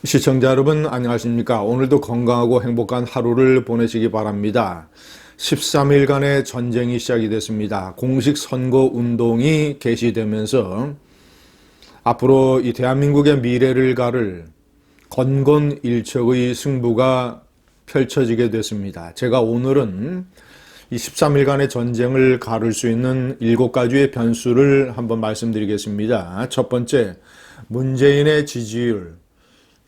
시청자 여러분 안녕하십니까? 오늘도 건강하고 행복한 하루를 보내시기 바랍니다. 13일간의 전쟁이 시작이 됐습니다. 공식 선거 운동이 개시되면서 앞으로 이 대한민국의 미래를 가를 건건일척의 승부가 펼쳐지게 됐습니다. 제가 오늘은 이 13일간의 전쟁을 가를 수 있는 7가지의 변수를 한번 말씀드리겠습니다. 첫 번째, 문재인의 지지율.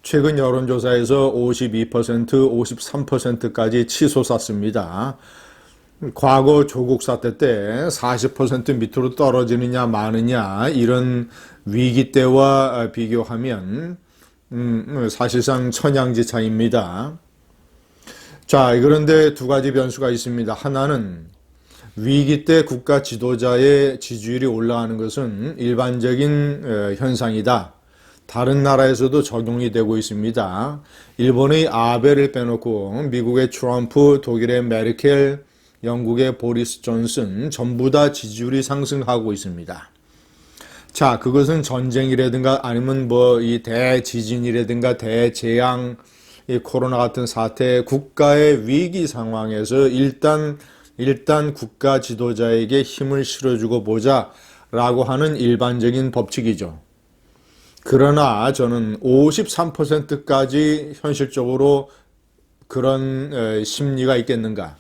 최근 여론조사에서 52%, 53%까지 치솟았습니다. 과거 조국 사태 때 40% 밑으로 떨어지느냐 마느냐 이런 위기 때와 비교하면 사실상 천양지차입니다. 자, 그런데 두 가지 변수가 있습니다. 하나는 위기 때 국가 지도자의 지지율이 올라가는 것은 일반적인 현상이다. 다른 나라에서도 적용이 되고 있습니다. 일본의 아베를 빼놓고 미국의 트럼프, 독일의 메르켈, 영국의 보리스 존슨 전부 다 지지율이 상승하고 있습니다. 자, 그것은 전쟁이라든가 아니면 이 대지진이라든가 대재앙, 이 코로나 같은 사태, 국가의 위기 상황에서 일단 국가 지도자에게 힘을 실어주고 보자라고 하는 일반적인 법칙이죠. 그러나 저는 53%까지 현실적으로 그런 심리가 있겠는가?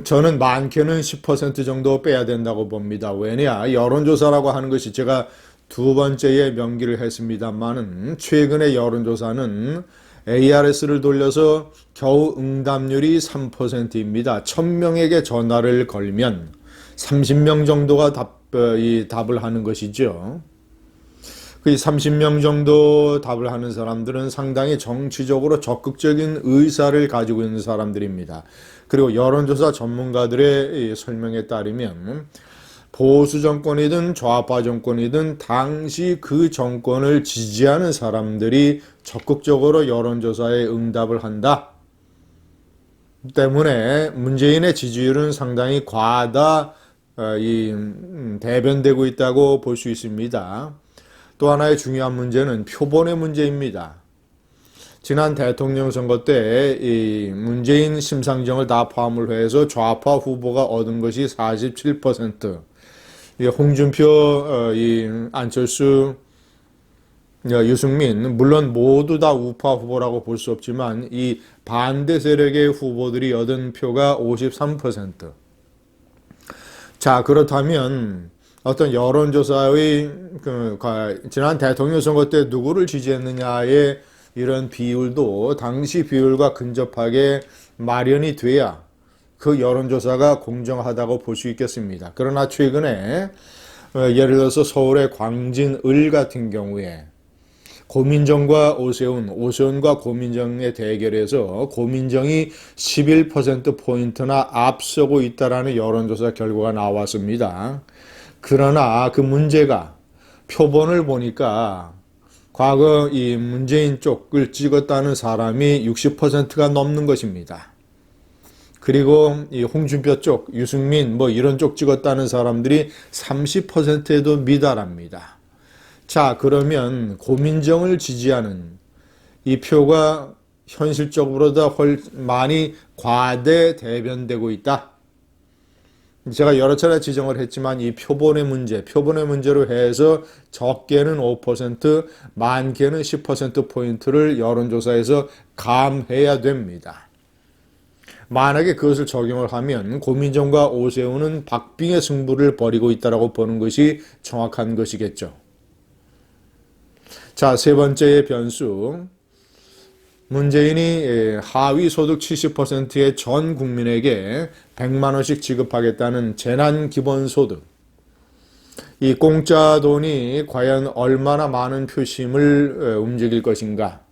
저는 많게는 10% 정도 빼야 된다고 봅니다. 왜냐? 여론조사라고 하는 것이 제가 두 번째에 명기를 했습니다만은 최근의 여론조사는 ARS를 돌려서 겨우 응답률이 3%입니다. 1000명에게 전화를 걸면 30명 정도가 답을 하는 것이죠. 그 30명 정도 답을 하는 사람들은 상당히 정치적으로 적극적인 의사를 가지고 있는 사람들입니다. 그리고 여론조사 전문가들의 설명에 따르면 보수 정권이든 좌파 정권이든 당시 그 정권을 지지하는 사람들이 적극적으로 여론조사에 응답을 한다. 때문에 문재인의 지지율은 상당히 대변되고 있다고 볼 수 있습니다. 또 하나의 중요한 문제는 표본의 문제입니다. 지난 대통령 선거 때 이 문재인 심상정을 다 포함을 해서 좌파 후보가 얻은 것이 47%, 홍준표, 안철수, 유승민, 물론 모두 다 우파 후보라고 볼 수 없지만 이 반대 세력의 후보들이 얻은 표가 53%. 자, 그렇다면 어떤 여론조사의 지난 대통령 선거 때 누구를 지지했느냐의 이런 비율도 당시 비율과 근접하게 마련이 돼야 그 여론조사가 공정하다고 볼 수 있겠습니다. 그러나 최근에 예를 들어서 서울의 광진을 같은 경우에 고민정과 오세훈과 고민정의 대결에서 고민정이 11%포인트나 앞서고 있다라는 여론조사 결과가 나왔습니다. 그러나 그 문제가 표본을 보니까 과거 이 문재인 쪽을 찍었다는 사람이 60%가 넘는 것입니다. 그리고 이 홍준표 쪽, 유승민 이런 쪽 찍었다는 사람들이 30%에도 미달합니다. 자, 그러면 고민정을 지지하는 이 표가 현실적으로도 많이 과대 대변되고 있다. 제가 여러 차례 지적을 했지만 이 표본의 문제로 해서 적게는 5%, 많게는 10%포인트를 여론조사에서 감해야 됩니다. 만약에 그것을 적용을 하면 고민정과 오세훈은 박빙의 승부를 벌이고 있다고 보는 것이 정확한 것이겠죠. 자, 세 번째의 변수. 문재인이 하위 소득 70%의 전 국민에게 100만 원씩 지급하겠다는 재난기본소득. 이 공짜 돈이 과연 얼마나 많은 표심을 움직일 것인가.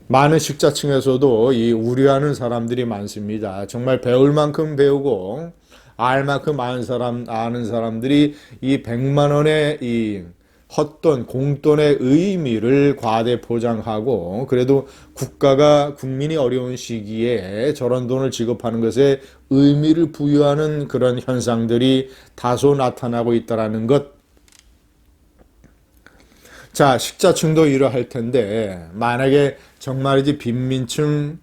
많은 식자층에서도 이 우려하는 사람들이 많습니다. 정말 배울 만큼 배우고 알 만큼 아는 사람들이 이 100만 원의 이 헛돈, 공돈의 의미를 과대 포장하고 그래도 국민이 어려운 시기에 저런 돈을 지급하는 것에 의미를 부여하는 그런 현상들이 다소 나타나고 있다는 것. 자, 식자층도 이러할 텐데 만약에 정말이지 빈민층,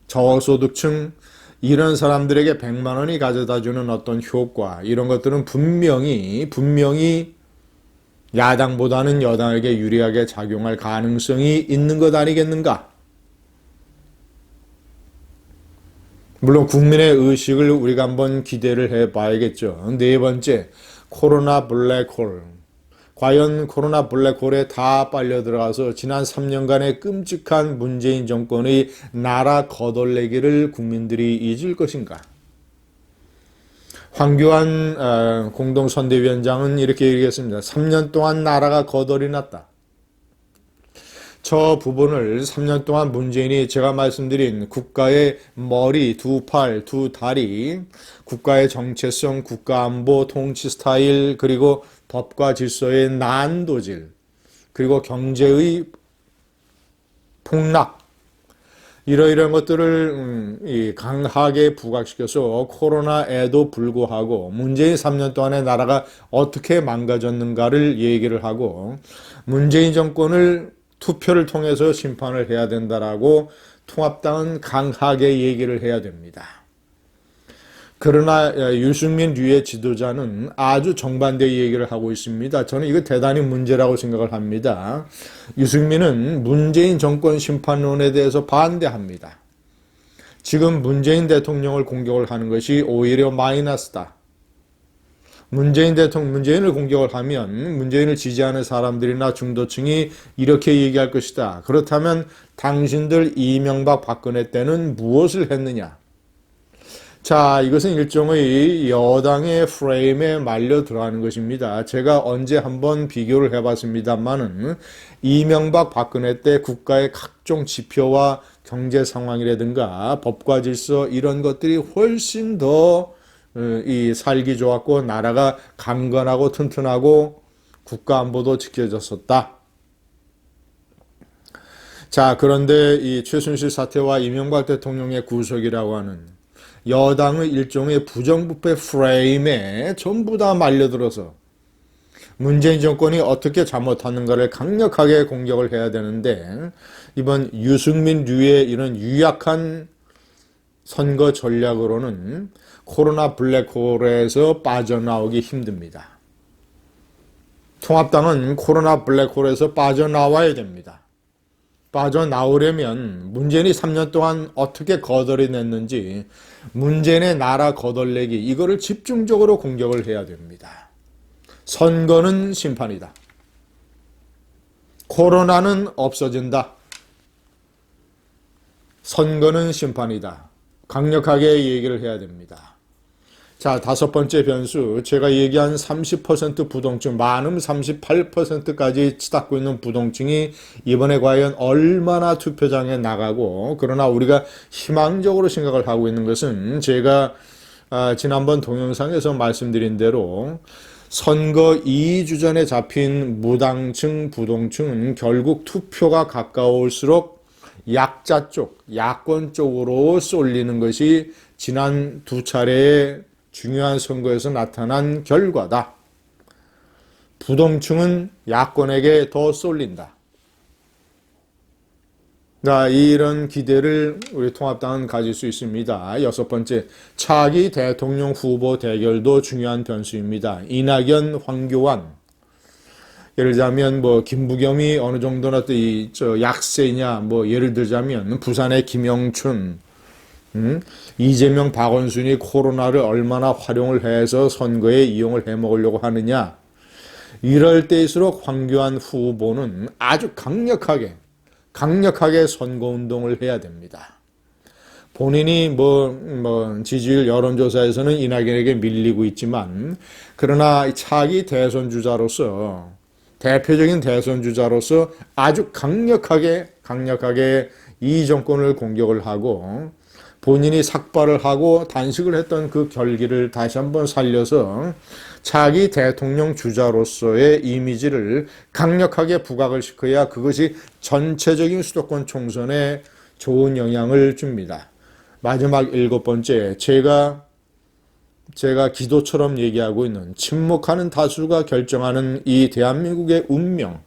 저소득층 이런 사람들에게 100만 원이 가져다주는 어떤 효과 이런 것들은 분명히 야당보다는 여당에게 유리하게 작용할 가능성이 있는 것 아니겠는가? 물론 국민의 의식을 우리가 한번 기대를 해봐야겠죠. 네 번째, 코로나 블랙홀. 과연 코로나 블랙홀에 다 빨려 들어가서 지난 3년간의 끔찍한 문재인 정권의 나라 거덜내기를 국민들이 잊을 것인가? 황교안 공동선대위원장은 이렇게 얘기했습니다. 3년 동안 나라가 거덜이 났다. 저 부분을 3년 동안 문재인이 제가 말씀드린 국가의 머리, 두 팔, 두 다리, 국가의 정체성, 국가안보, 통치 스타일, 그리고 법과 질서의 난도질, 그리고 경제의 폭락, 이러이러한 것들을 강하게 부각시켜서 코로나에도 불구하고 문재인 3년 동안의 나라가 어떻게 망가졌는가를 얘기를 하고 문재인 정권을 투표를 통해서 심판을 해야 된다라고 통합당은 강하게 얘기를 해야 됩니다. 그러나 유승민 류의 지도자는 아주 정반대의 얘기를 하고 있습니다. 저는 이거 대단히 문제라고 생각을 합니다. 유승민은 문재인 정권 심판론에 대해서 반대합니다. 지금 문재인 대통령을 공격을 하는 것이 오히려 마이너스다. 문재인을 공격을 하면 문재인을 지지하는 사람들이나 중도층이 이렇게 얘기할 것이다. 그렇다면 당신들 이명박 박근혜 때는 무엇을 했느냐? 자, 이것은 일종의 여당의 프레임에 말려 들어가는 것입니다. 제가 언제 한번 비교를 해봤습니다만은 이명박 박근혜 때 국가의 각종 지표와 경제 상황이라든가 법과 질서 이런 것들이 훨씬 더 살기 좋았고 나라가 강건하고 튼튼하고 국가 안보도 지켜졌었다. 자, 그런데 이 최순실 사태와 이명박 대통령의 구속이라고 하는 여당의 일종의 부정부패 프레임에 전부 다 말려들어서 문재인 정권이 어떻게 잘못하는가를 강력하게 공격을 해야 되는데 이번 유승민 류의 이런 유약한 선거 전략으로는 코로나 블랙홀에서 빠져나오기 힘듭니다. 통합당은 코로나 블랙홀에서 빠져나와야 됩니다. 빠져나오려면 문재인이 3년 동안 어떻게 거덜이 냈는지 문재인의 나라 거덜내기 이거를 집중적으로 공격을 해야 됩니다. 선거는 심판이다. 코로나는 없어진다. 선거는 심판이다. 강력하게 얘기를 해야 됩니다. 자, 다섯 번째 변수, 제가 얘기한 30% 부동층, 많음 38%까지 치닫고 있는 부동층이 이번에 과연 얼마나 투표장에 나가고, 그러나 우리가 희망적으로 생각을 하고 있는 것은 제가 지난번 동영상에서 말씀드린 대로 선거 2주 전에 잡힌 무당층, 부동층은 결국 투표가 가까울수록 약자 쪽, 야권 쪽으로 쏠리는 것이 지난 두 차례의 중요한 선거에서 나타난 결과다. 부동층은 야권에게 더 쏠린다. 자, 이런 기대를 우리 통합당은 가질 수 있습니다. 여섯 번째, 차기 대통령 후보 대결도 중요한 변수입니다. 이낙연, 황교안. 예를 들자면 김부겸이 어느 정도나 또 약세냐, 예를 들자면 부산의 김영춘, 이재명, 박원순이 코로나를 얼마나 활용을 해서 선거에 이용을 해먹으려고 하느냐. 이럴 때일수록 황교안 후보는 아주 강력하게 선거운동을 해야 됩니다. 본인이 지지율 여론조사에서는 이낙연에게 밀리고 있지만, 그러나 차기 대선주자로서, 대표적인 대선주자로서 아주 강력하게 이 정권을 공격을 하고, 본인이 삭발을 하고 단식을 했던 그 결기를 다시 한번 살려서 차기 대통령 주자로서의 이미지를 강력하게 부각을 시켜야 그것이 전체적인 수도권 총선에 좋은 영향을 줍니다. 마지막 일곱 번째, 제가 기도처럼 얘기하고 있는 침묵하는 다수가 결정하는 이 대한민국의 운명,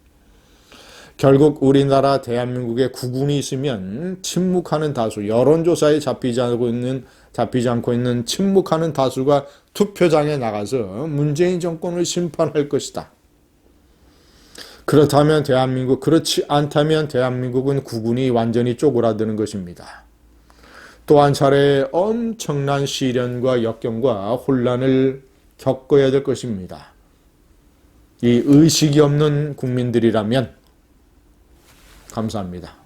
결국 우리나라 대한민국에 국군이 있으면 침묵하는 다수, 여론조사에 잡히지 않고 있는 침묵하는 다수가 투표장에 나가서 문재인 정권을 심판할 것이다. 그렇지 않다면 대한민국은 국군이 완전히 쪼그라드는 것입니다. 또 한 차례 엄청난 시련과 역경과 혼란을 겪어야 될 것입니다. 이 의식이 없는 국민들이라면 감사합니다.